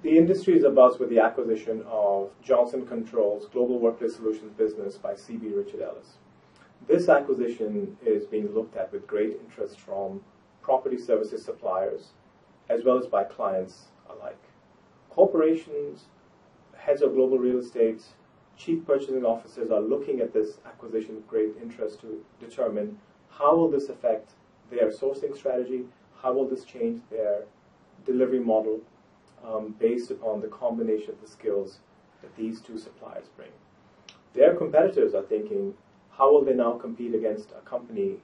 The industry is abuzz with the acquisition of Johnson Controls Global Workplace Solutions business by C.B. Richard Ellis. This acquisition is being looked at with great interest from property services suppliers as well as by clients alike. Corporations, heads of global real estate, chief purchasing officers are looking at this acquisition with great interest to determine how will this affect their sourcing strategy, how will this change their delivery model based upon the combination of the skills that these two suppliers bring. Their competitors are thinking, how will they now compete against a company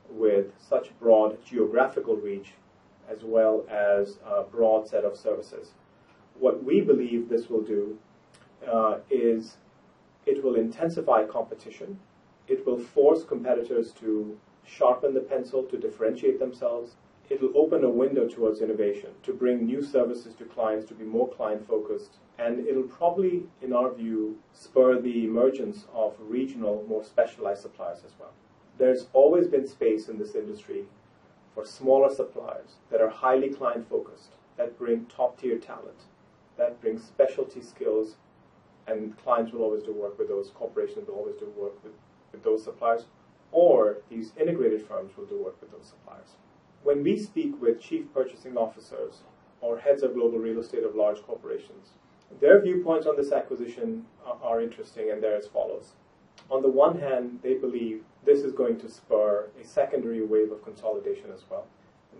with such broad geographical reach as well as a broad set of services? What we believe this will do is it will intensify competition. It will force competitors to sharpen the pencil, to differentiate themselves. It'll open a window towards innovation, to bring new services to clients, to be more client-focused. And it'll probably, in our view, spur the emergence of regional, more specialized suppliers as well. There's always been space in this industry for smaller suppliers that are highly client-focused, that bring top-tier talent, that bring specialty skills, and clients will always do work with those, corporations will always do work with those suppliers, or these integrated firms will do work with those suppliers. When we speak with chief purchasing officers or heads of global real estate of large corporations, their viewpoints on this acquisition are interesting, and they're as follows. On the one hand, they believe this is going to spur a secondary wave of consolidation as well.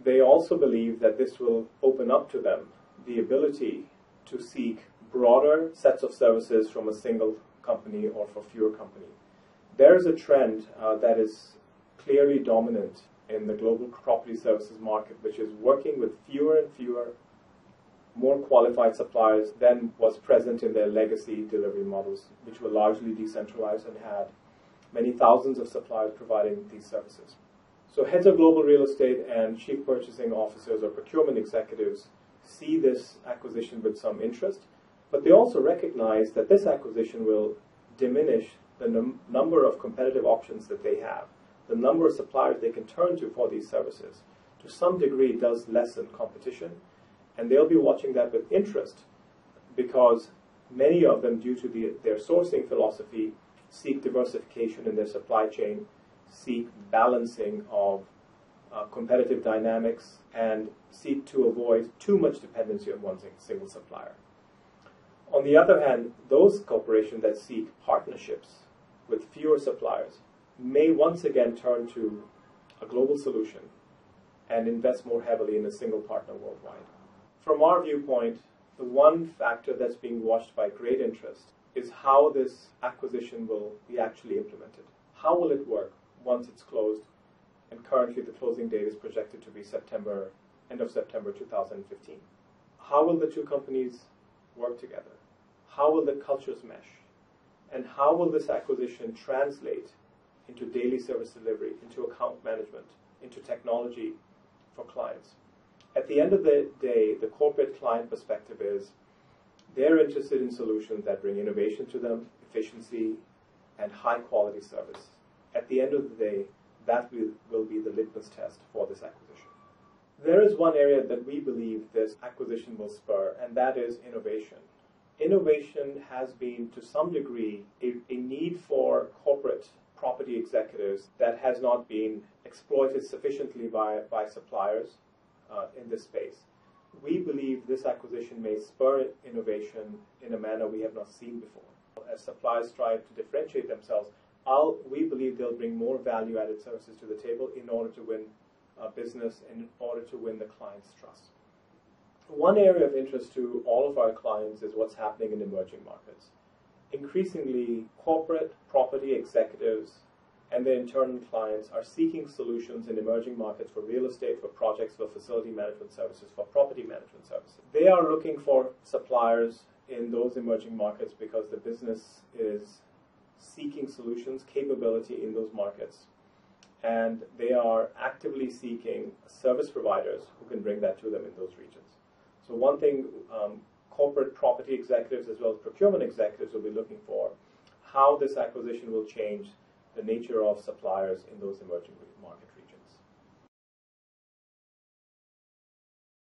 They also believe that this will open up to them the ability to seek broader sets of services from a single company or for fewer companies. There is a trend that is clearly dominant in the global property services market, which is working with fewer and fewer more qualified suppliers than was present in their legacy delivery models, which were largely decentralized and had many thousands of suppliers providing these services. So heads of global real estate and chief purchasing officers or procurement executives see this acquisition with some interest, but they also recognize that this acquisition will diminish the number of competitive options that they have. The number of suppliers they can turn to for these services, to some degree, does lessen competition. And they'll be watching that with interest because many of them, due to their sourcing philosophy, seek diversification in their supply chain, seek balancing of competitive dynamics, and seek to avoid too much dependency on one single supplier. On the other hand, those corporations that seek partnerships with fewer suppliers may once again turn to a global solution and invest more heavily in a single partner worldwide. From our viewpoint, the one factor that's being watched by great interest is how this acquisition will be actually implemented. How will it work once it's closed? And currently the closing date is projected to be end of September 2015. How will the two companies work together? How will the cultures mesh? And how will this acquisition translate into daily service delivery, into account management, into technology for clients? At the end of the day, the corporate client perspective is they're interested in solutions that bring innovation to them, efficiency, and high-quality service. At the end of the day, that will be the litmus test for this acquisition. There is one area that we believe this acquisition will spur, and that is innovation. Innovation has been, to some degree, a need for corporate property executives that has not been exploited sufficiently by suppliers in this space. We believe this acquisition may spur innovation in a manner we have not seen before. As suppliers strive to differentiate themselves, we believe they'll bring more value-added services to the table in order to win business, in order to win the client's trust. One area of interest to all of our clients is what's happening in emerging markets. Increasingly, corporate property executives and their internal clients are seeking solutions in emerging markets for real estate, for projects, for facility management services, for property management services. They are looking for suppliers in those emerging markets because the business is seeking solutions, capability in those markets. And they are actively seeking service providers who can bring that to them in those regions. So one thing corporate property executives as well as procurement executives will be looking for, how this acquisition will change the nature of suppliers in those emerging regions.